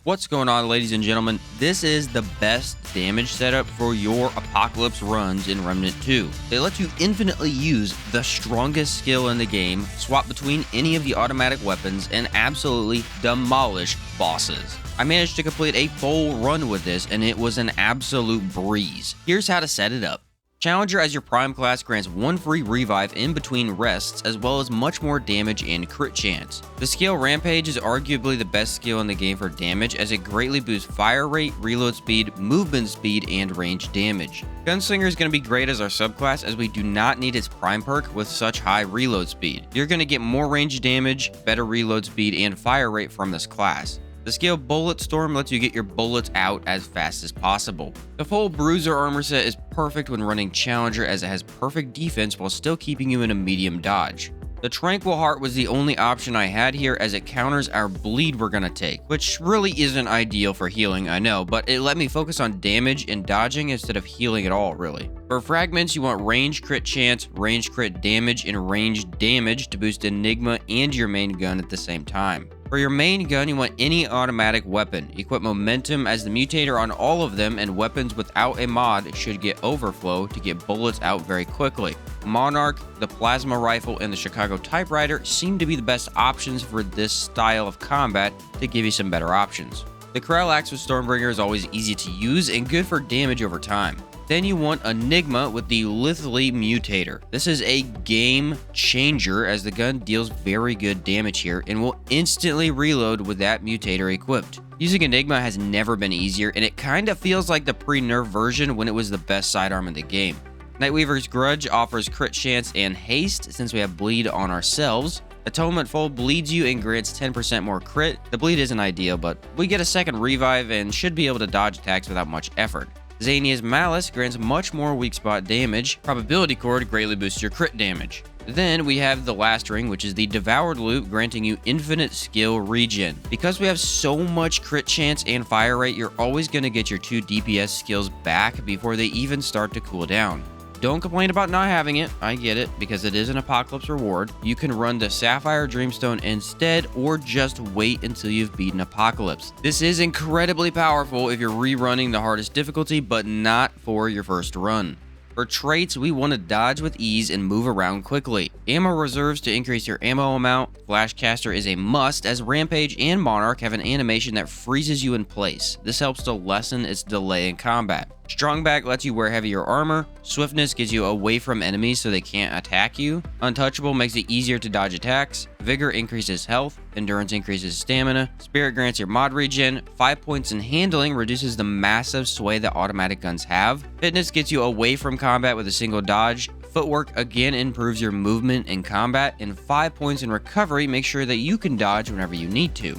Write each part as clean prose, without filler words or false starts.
What's going on, ladies and gentlemen? This is the best damage setup for your Apocalypse runs in Remnant 2. It lets you infinitely use the strongest skill in the game, swap between any of the automatic weapons, and absolutely demolish bosses. I managed to complete a full run with this, and it was an absolute breeze. Here's how to set it up. Challenger as your prime class grants 1 free revive in between rests, as well as much more damage and crit chance. The skill Rampage is arguably the best skill in the game for damage, as it greatly boosts fire rate, reload speed, movement speed, and range damage. Gunslinger is going to be great as our subclass, as we do not need its prime perk with such high reload speed. You're going to get more range damage, better reload speed, and fire rate from this class. The skill Bullet Storm lets you get your bullets out as fast as possible. The full Bruiser armor set is perfect when running Challenger, as it has perfect defense while still keeping you in a medium dodge. The Tranquil Heart was the only option I had here, as it counters our bleed we're gonna take, which really isn't ideal for healing, I know, but it let me focus on damage and dodging instead of healing at all, really. For fragments, you want range crit chance, range crit damage, and range damage to boost Enigma and your main gun at the same time. For your main gun, you want any automatic weapon. Equip Momentum as the mutator on all of them, and weapons without a mod should get Overflow to get bullets out very quickly. Monarch, the Plasma Rifle, and the Chicago Typewriter seem to be the best options for this style of combat to give you some better options. The Krell Axe with Stormbringer is always easy to use and good for damage over time. Then you want Enigma with the Lithely Mutator. This is a game changer, as the gun deals very good damage here and will instantly reload with that mutator equipped. Using Enigma has never been easier, and it kinda feels like the pre-nerf version when it was the best sidearm in the game. Nightweaver's Grudge offers crit chance and haste since we have bleed on ourselves. Atonement Fold bleeds you and grants 10% more crit. The bleed isn't ideal, but we get a second revive and should be able to dodge attacks without much effort. Zania's Malice grants much more weak spot damage. Probability Cord greatly boosts your crit damage. Then we have the last ring, which is the Devoured Loop, granting you infinite skill regen. Because we have so much crit chance and fire rate, you're always going to get your 2 DPS skills back before they even start to cool down. Don't complain about not having it, I get it, because it is an Apocalypse reward. You can run the Sapphire Dreamstone instead, or just wait until you've beaten Apocalypse. This is incredibly powerful if you're rerunning the hardest difficulty, but not for your first run. For traits, we want to dodge with ease and move around quickly. Ammo reserves to increase your ammo amount. Flashcaster is a must, as Rampage and Monarch have an animation that freezes you in place. This helps to lessen its delay in combat. Strongback lets you wear heavier armor. Swiftness gets you away from enemies so they can't attack you. Untouchable makes it easier to dodge attacks. Vigor increases health. Endurance increases stamina. Spirit grants your mod regen. 5 points in handling reduces the massive sway that automatic guns have. Fitness gets you away from combat with a single dodge. Footwork again improves your movement in combat, and 5 points in recovery makes sure that you can dodge whenever you need to.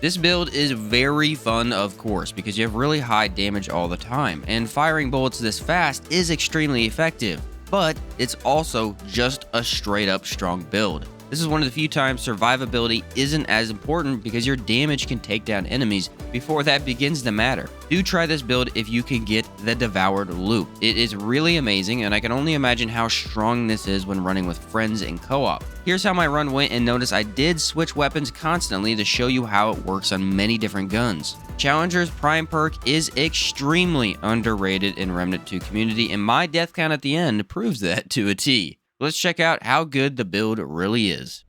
This build is very fun, of course, because you have really high damage all the time, and firing bullets this fast is extremely effective, but it's also just a straight up strong build. This is one of the few times survivability isn't as important, because your damage can take down enemies before that begins to matter. Do try this build if you can get the Devoured Loop. It is really amazing, and I can only imagine how strong this is when running with friends in co-op. Here's how my run went, and notice I did switch weapons constantly to show you how it works on many different guns. Challenger's prime perk is extremely underrated in Remnant 2 community, and my death count at the end proves that to a T. Let's check out how good the build really is.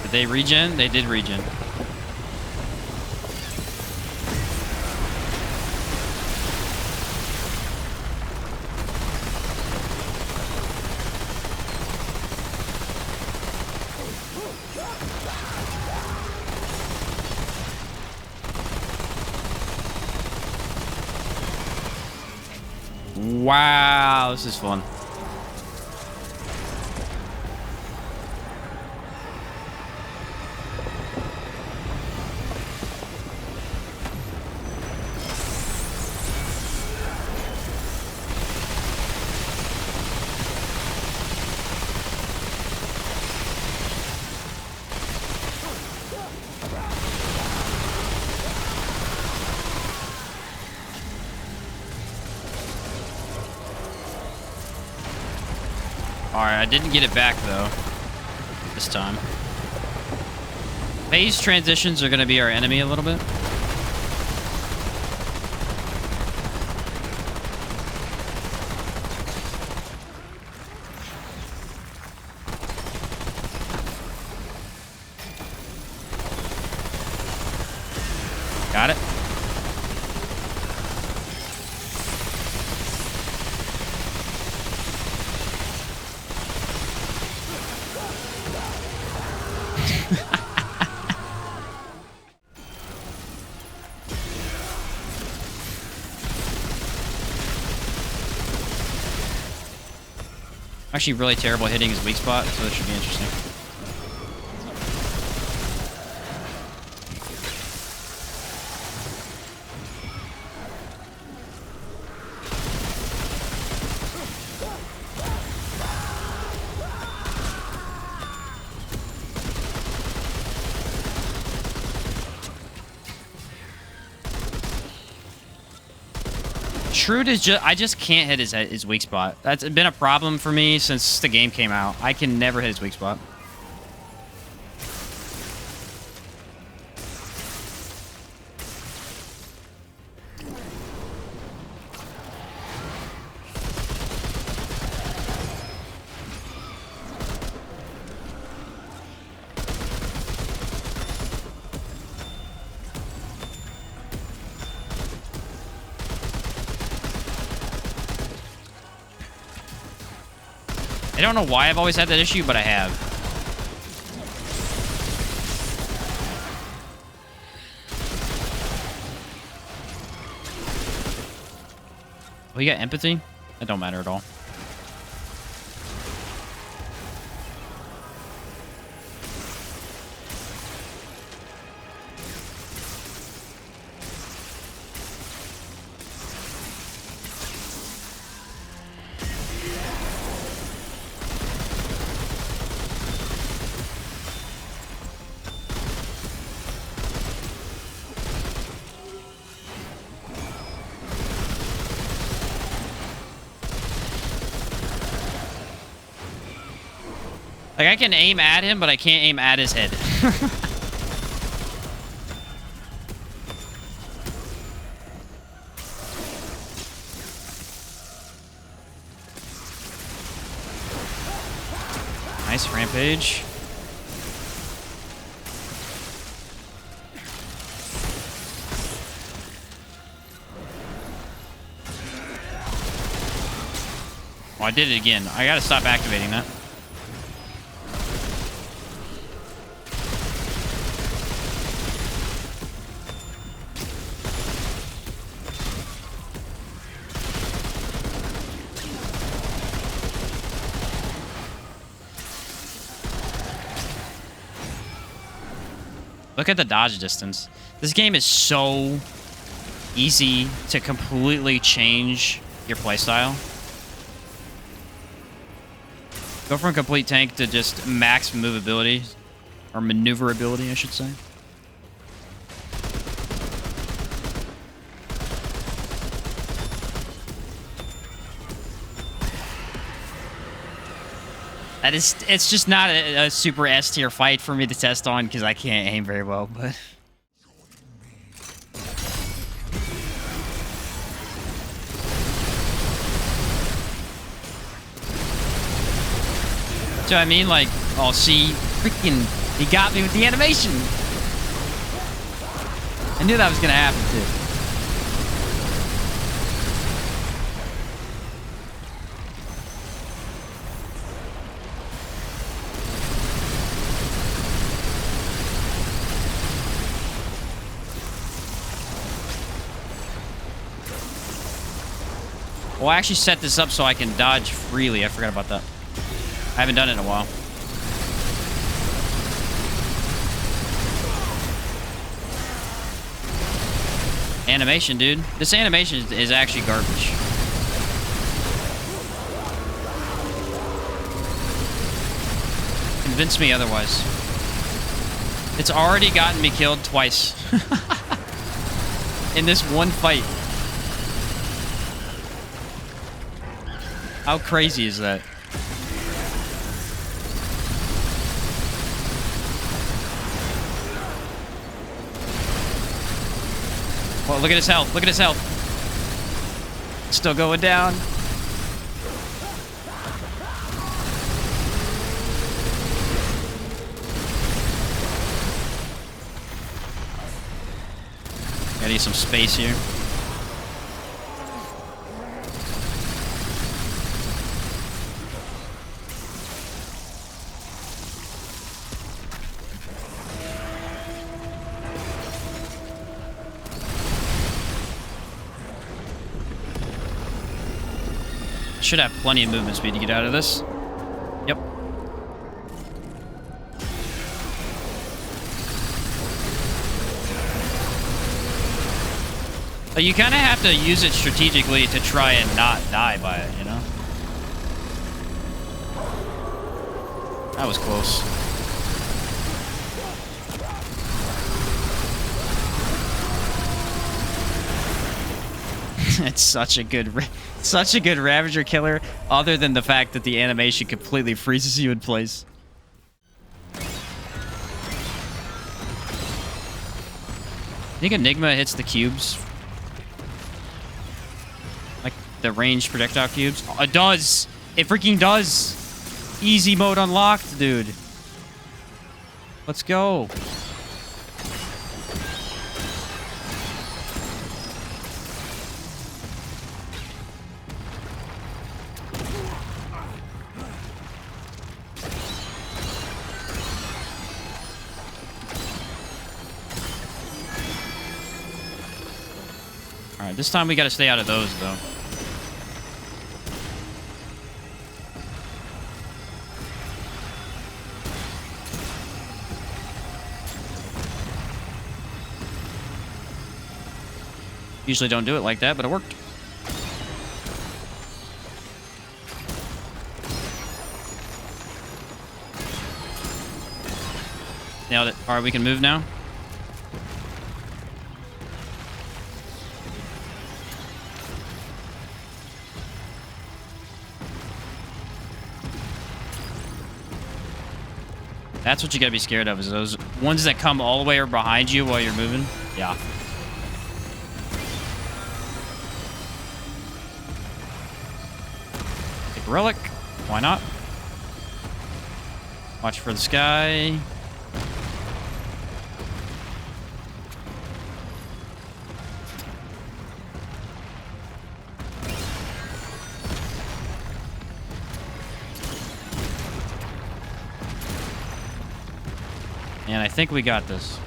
Did they regen? They did regen. Wow, this is fun. Alright, I didn't get it back, though. This time. Phase transitions are going to be our enemy a little bit. Got it. Actually really terrible hitting his weak spot, so this should be interesting. Shrewd is just... I just can't hit his weak spot. That's been a problem for me since the game came out. I can never hit his weak spot. I don't know why I've always had that issue, but I have. Oh, you got empathy? That don't matter at all. Like, I can aim at him, but I can't aim at his head. Nice rampage. Oh, I did it again. I gotta stop activating that. Look at the dodge distance. This game is so easy to completely change your playstyle. Go from complete tank to just max movability, or maneuverability, I should say. It's just not a super S tier fight for me to test on because I can't aim very well, but... So I mean, like, oh, see, freaking, he got me with the animation. I knew that was gonna happen too. Well, I actually set this up so I can dodge freely. I forgot about that. I haven't done it in a while. Animation, dude. This animation is actually garbage. Convince me otherwise. It's already gotten me killed twice. In this one fight. How crazy is that? Well, look at his health. Look at his health. Still going down. I need some space here. Should have plenty of movement speed to get out of this. Yep. But you kind of have to use it strategically to try and not die by it, you know? That was close. It's such a good Ravager killer, other than the fact that the animation completely freezes you in place. I think Enigma hits the cubes. Like the ranged projectile cubes. Oh, it does! It freaking does! Easy mode unlocked, dude. Let's go. Alright, this time we gotta stay out of those, though. Usually don't do it like that, but it worked. Nailed it. Alright, we can move now. That's what you gotta be scared of, is those ones that come all the way behind you while you're moving. Yeah. Take a relic. Why not? Watch for the sky. And I think we got this.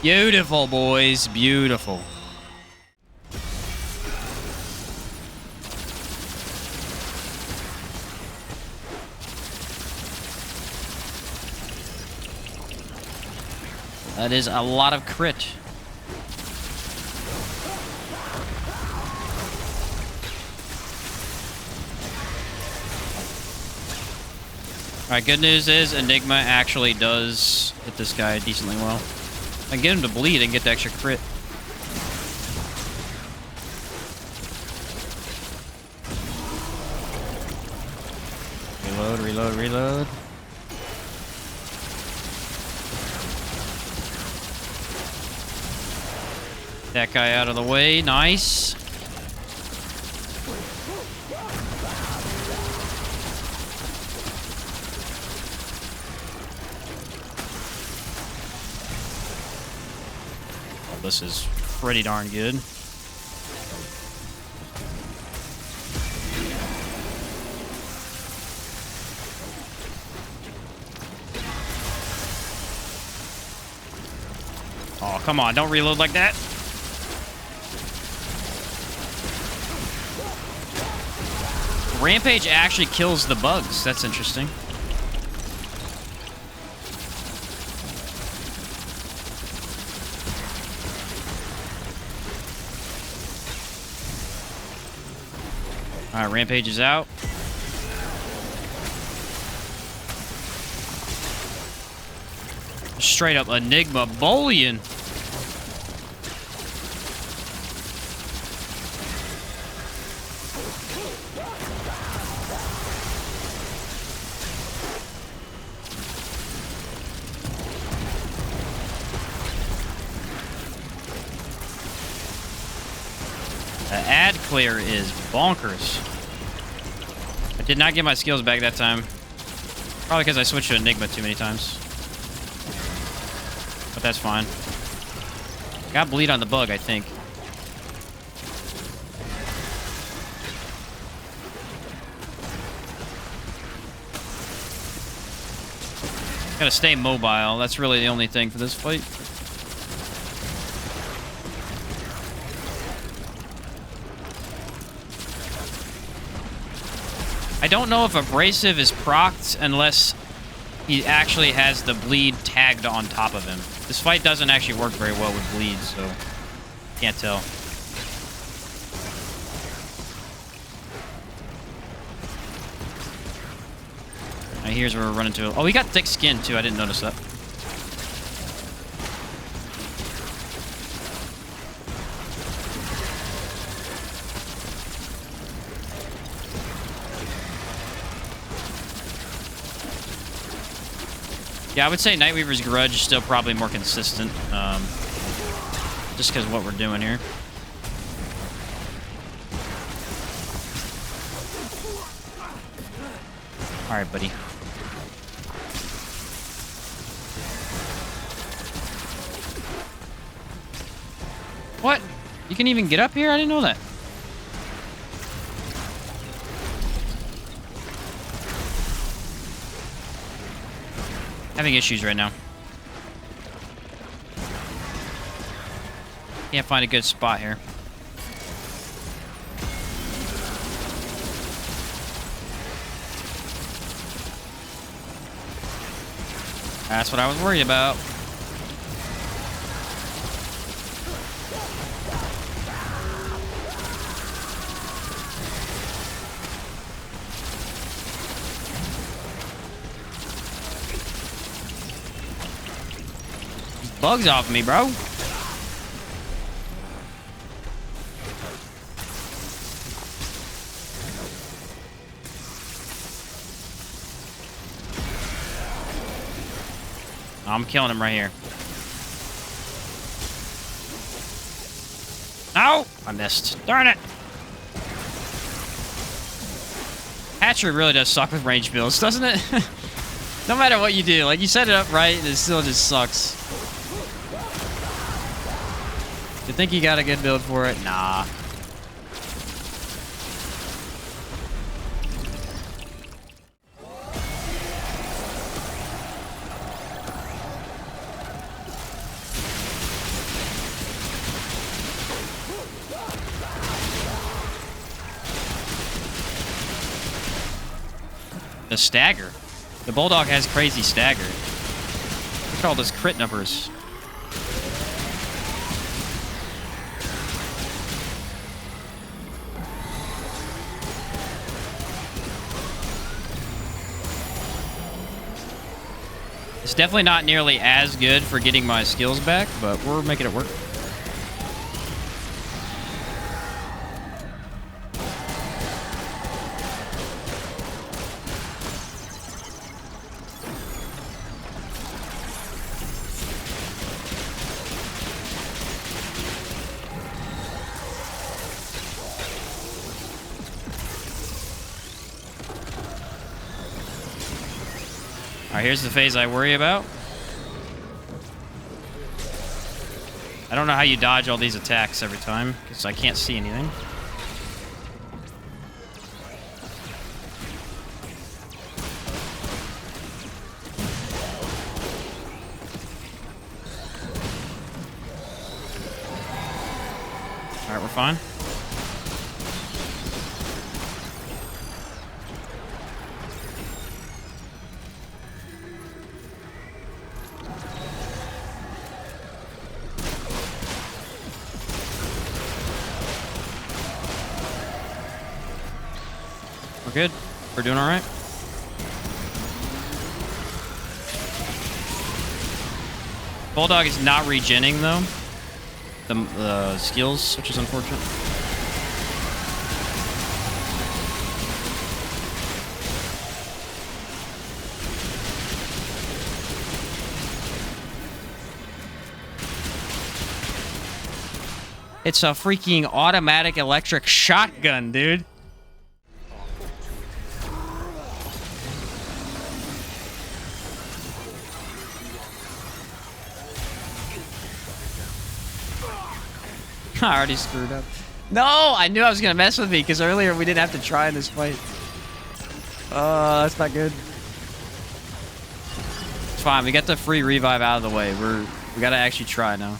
Beautiful, boys. Beautiful. That is a lot of crit. Alright, good news is Enigma actually does hit this guy decently well. I can get him to bleed and get the extra crit. Reload, reload, reload. That guy out of the way, nice. This is pretty darn good. Oh, come on, don't reload like that. Rampage actually kills the bugs. That's interesting. Alright, Rampage is out. Straight up Enigma bullying. ad clear is bonkers. I did not get my skills back that time. Probably because I switched to Enigma too many times. But that's fine. Got bleed on the bug, I think. Gotta stay mobile. That's really the only thing for this fight. I don't know if Abrasive is procced unless he actually has the bleed tagged on top of him. This fight doesn't actually work very well with bleed, so can't tell. Alright, here's where we're running to. Oh, we got thick skin too. I didn't notice that. Yeah, I would say Nightweaver's Grudge is still probably more consistent, just because of what we're doing here. All right, buddy. What? You can even get up here? I didn't know that. Having issues right now. Can't find a good spot here. That's what I was worried about. Bugs off me, bro. I'm killing him right here. No! I missed. Darn it! Hatchery really does suck with range builds, doesn't it? No matter what you do, like you set it up right, it still just sucks. You think you got a good build for it? Nah. The stagger. The Bulldog has crazy stagger. Look at all those crit numbers. It's definitely not nearly as good for getting my skills back, but we're making it work. Alright, here's the phase I worry about. I don't know how you dodge all these attacks every time, because I can't see anything. Alright, we're fine. We're good. We're doing all right. Bulldog is not regenning though. The skills, which is unfortunate. It's a freaking automatic electric shotgun, dude. I already screwed up. No, I knew I was gonna mess with me because earlier we didn't have to try in this fight. That's not good. It's fine. We got the free revive out of the way. We gotta actually try now.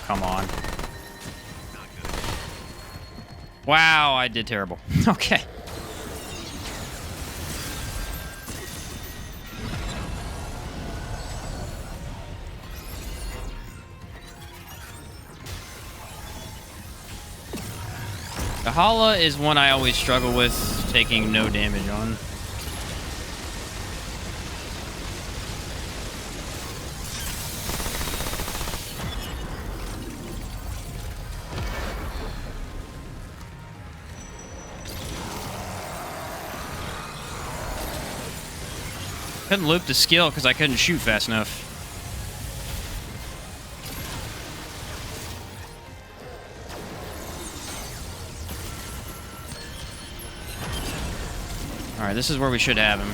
Come on. Wow, I did terrible. Okay. Sha'Hala is one I always struggle with taking no damage on. Couldn't loop the skill because I couldn't shoot fast enough. Alright, this is where we should have him.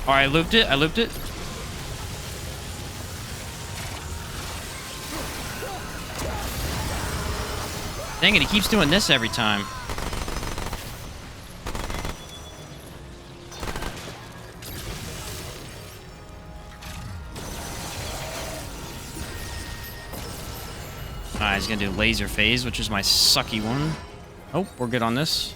Alright, I looped it. I looped it. Dang it, he keeps doing this every time. Alright, he's gonna do laser phase, which is my sucky one. Oh, we're good on this.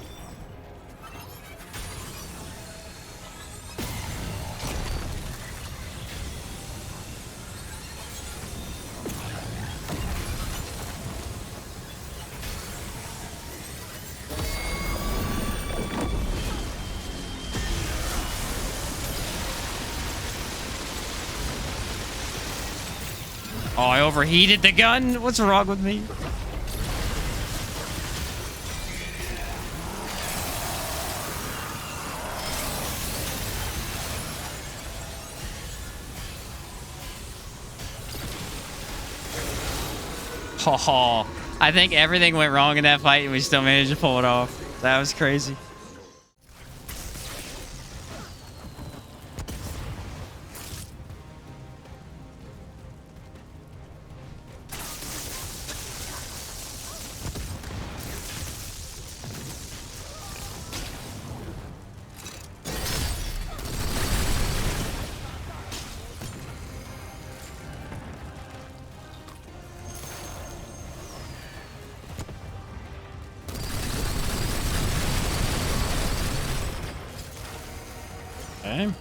Oh, I overheated the gun? What's wrong with me? Oh, I think everything went wrong in that fight and we still managed to pull it off. That was crazy. Okay.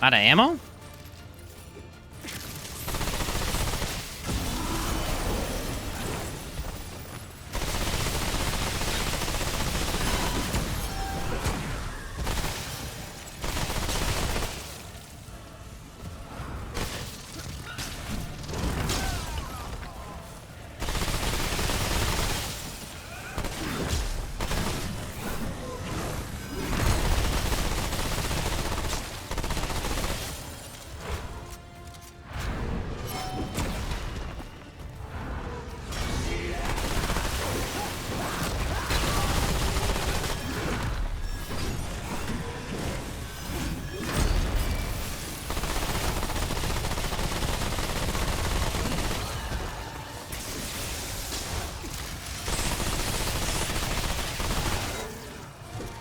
Out of ammo?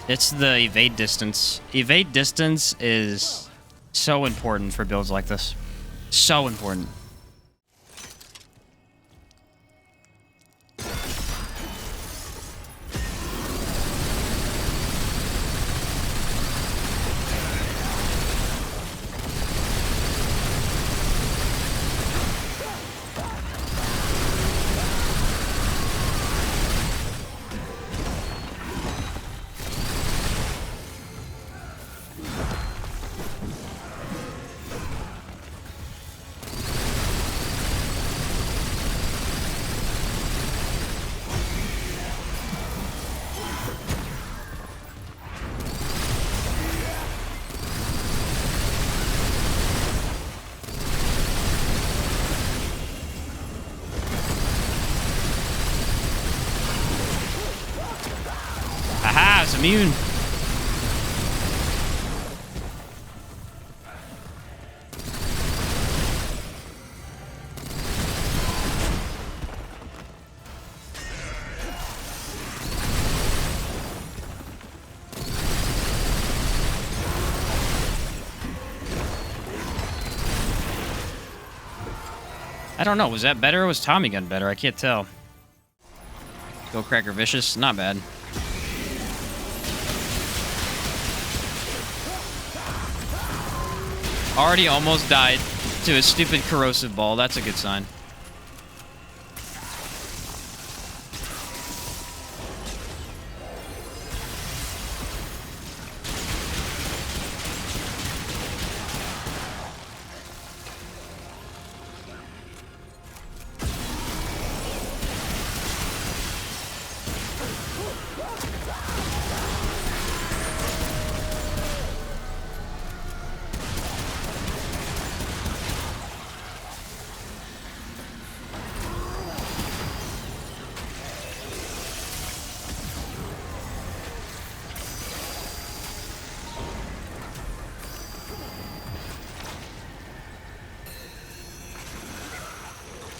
It's the evade distance. Evade distance is so important for builds like this. So important. Aha, it's immune. I don't know, was that better or was Tommy gun better? I can't tell. Go Cracker Vicious, not bad. Already almost died to a stupid corrosive ball. That's a good sign.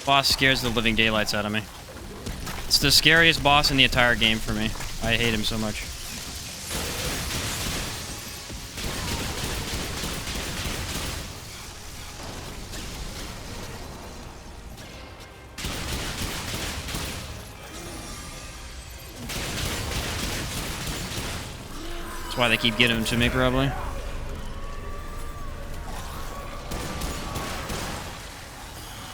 Boss scares the living daylights out of me. It's the scariest boss in the entire game for me. I hate him so much. That's why they keep getting him to me, probably.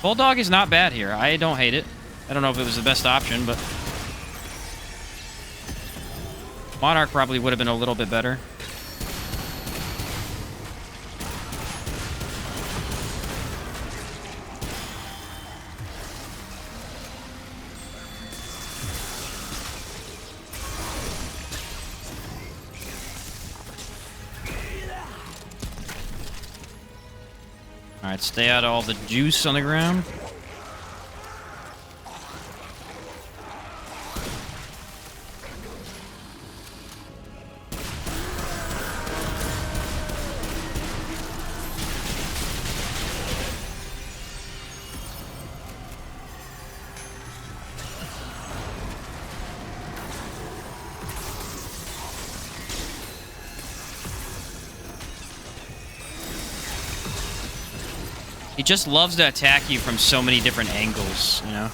Bulldog is not bad here. I don't hate it. I don't know if it was the best option, but Monarch probably would have been a little bit better. Alright, stay out of all the juice on the ground. He just loves to attack you from so many different angles, you know?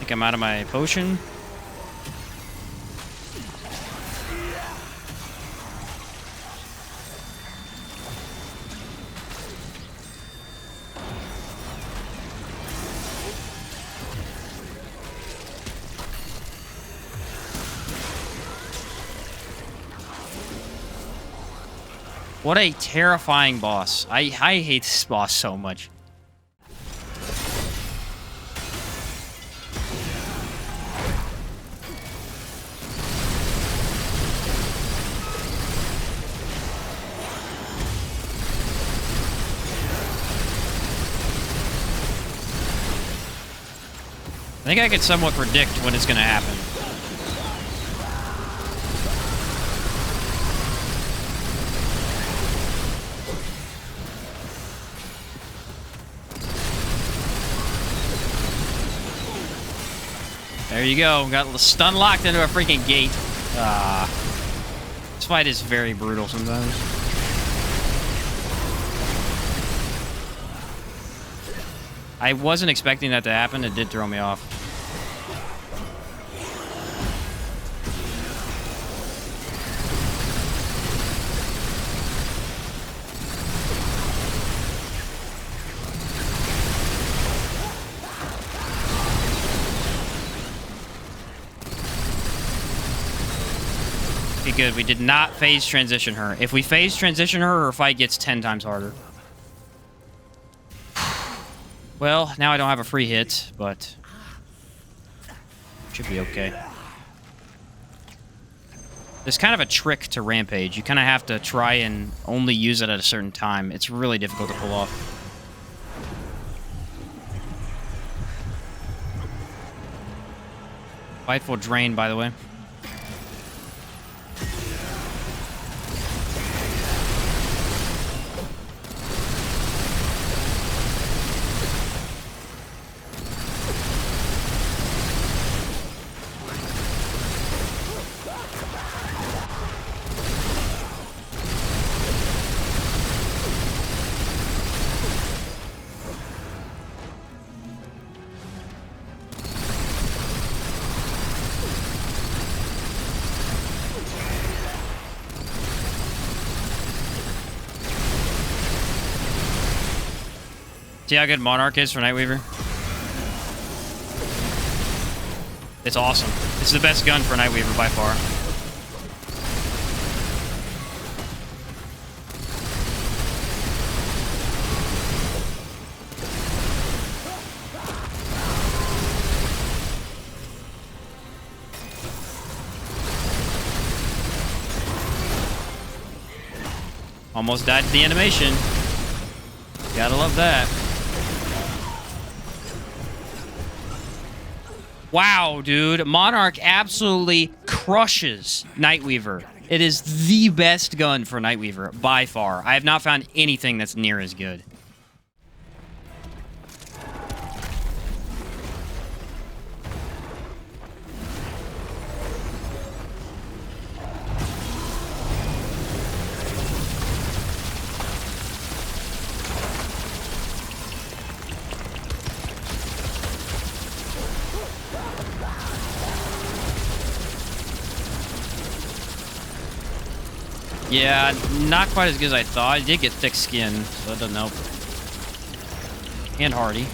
think I'm out of my potion. What a terrifying boss. I hate this boss so much. I think I can somewhat predict when it's going to happen. There you go. Got stun locked into a freaking gate. This fight is very brutal sometimes. I wasn't expecting that to happen. It did throw me off. Okay, good. We did not phase transition her. If we phase transition her, her fight gets 10 times harder. Well, now I don't have a free hit, but should be okay. There's kind of a trick to Rampage. You kind of have to try and only use it at a certain time. It's really difficult to pull off. Fightful Drain, by the way. See how good Monarch is for Nightweaver? It's awesome. It's the best gun for Nightweaver by far. Almost died to the animation. Gotta love that. Wow, dude. Monarch absolutely crushes Nightweaver. It is the best gun for Nightweaver, by far. I have not found anything that's near as good. Yeah, not quite as good as I thought. I did get thick skin, so that doesn't help. And hardy.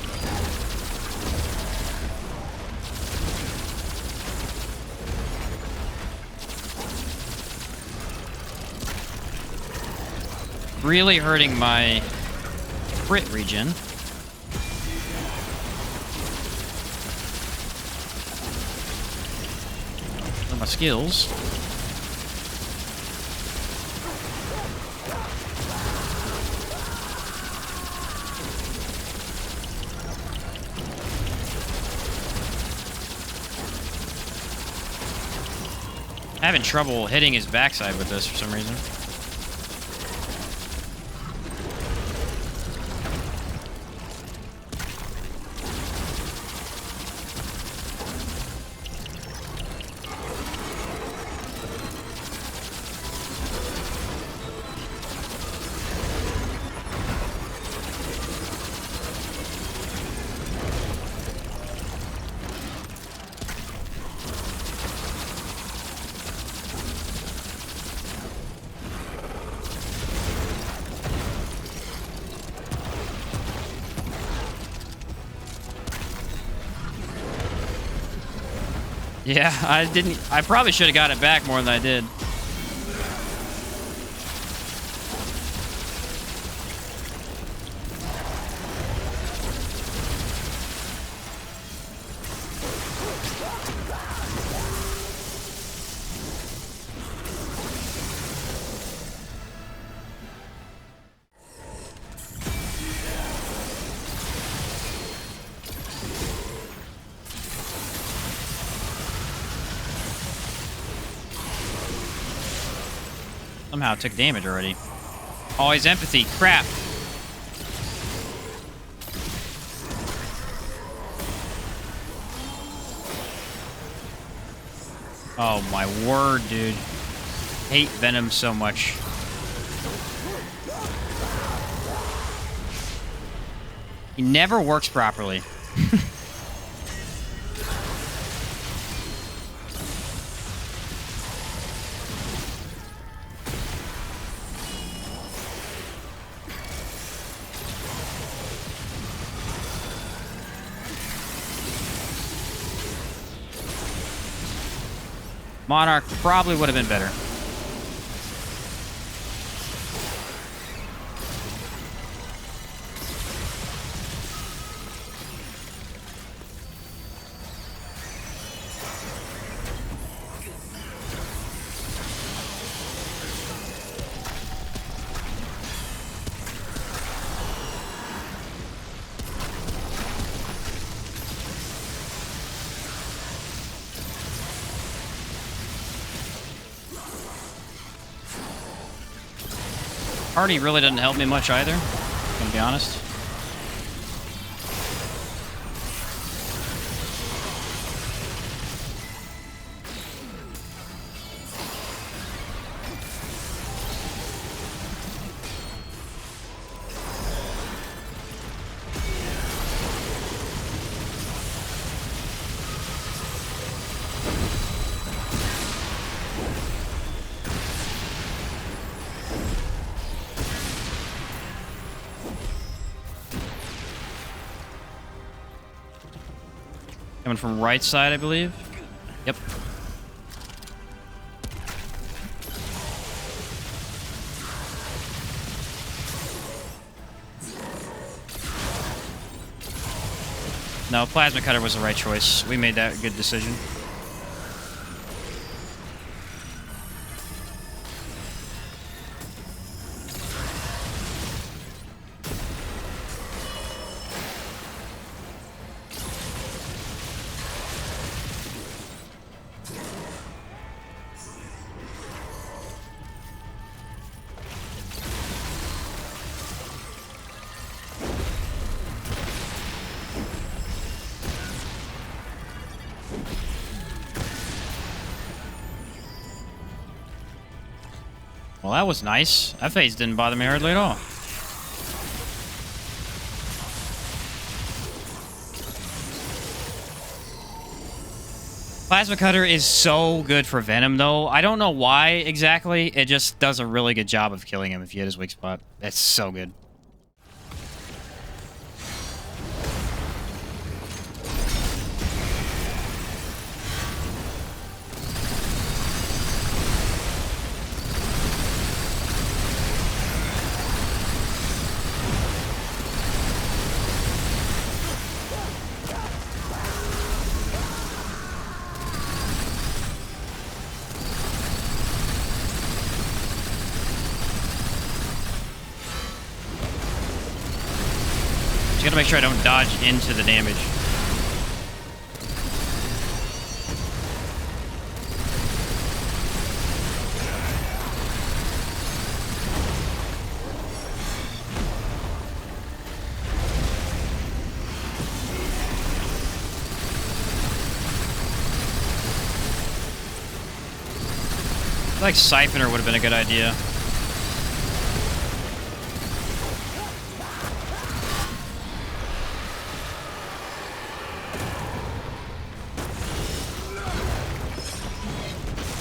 Really hurting my crit regen. And my skills. Having trouble hitting his backside with this for some reason. Yeah, I probably should have got it back more than I did. Somehow took damage already. Oh, he's empathy. Crap. Oh my word, dude. Hate Venom so much. He never works properly. Monarch probably would have been better. Party really doesn't help me much either, gonna be honest. Coming from right side, I believe. Yep. No, Plasma Cutter was the right choice. We made that good decision. Well, that was nice. That phase didn't bother me hardly at all. Plasma Cutter is so good for Venom, though. I don't know why exactly. It just does a really good job of killing him if you hit his weak spot. It's so good. Just gotta make sure I don't dodge into the damage. I feel like Siphoner would have been a good idea.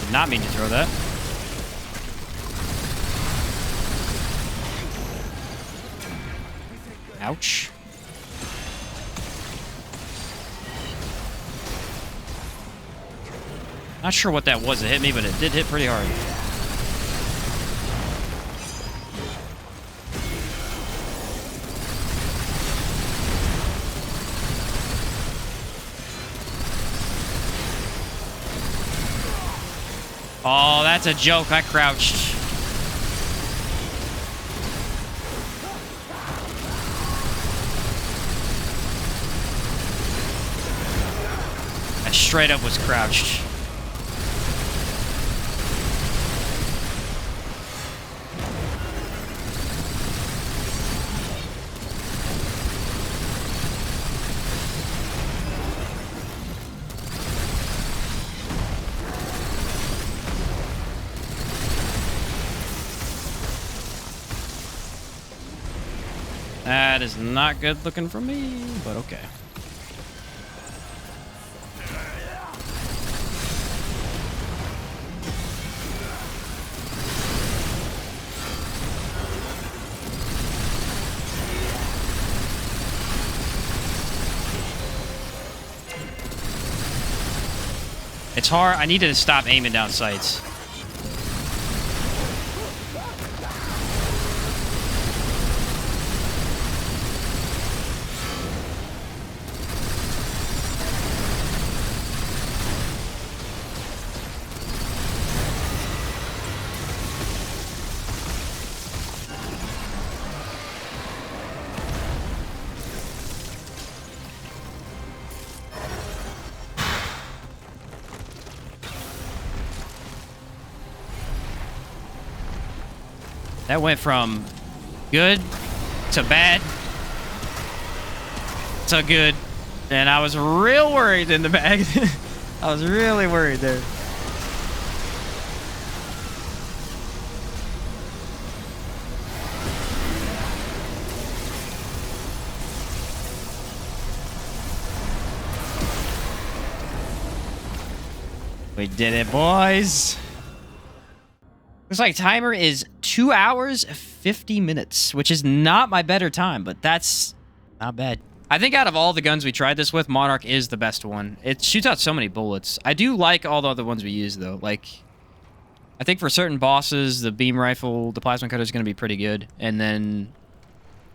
Did not mean to throw that. Ouch. Not sure what that was that hit me, but it did hit pretty hard. Oh, that's a joke. I crouched. I straight up was crouched. That is not good looking for me, but okay. It's hard. I needed to stop aiming down sights. That went from good to bad to good. And I was real worried in the bag. I was really worried there. We did it, boys. Looks like timer is 2 hours, 50 minutes, which is not my better time, but that's not bad. I think out of all the guns we tried this with, Monarch is the best one. It shoots out so many bullets. I do like all the other ones we use, though. Like, I think for certain bosses, the beam rifle, the plasma cutter is going to be pretty good. And then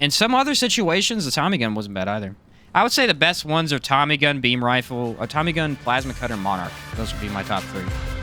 in some other situations, the Tommy gun wasn't bad either. I would say the best ones are Tommy gun, beam rifle, or Tommy gun, plasma cutter, Monarch. Those would be my top 3.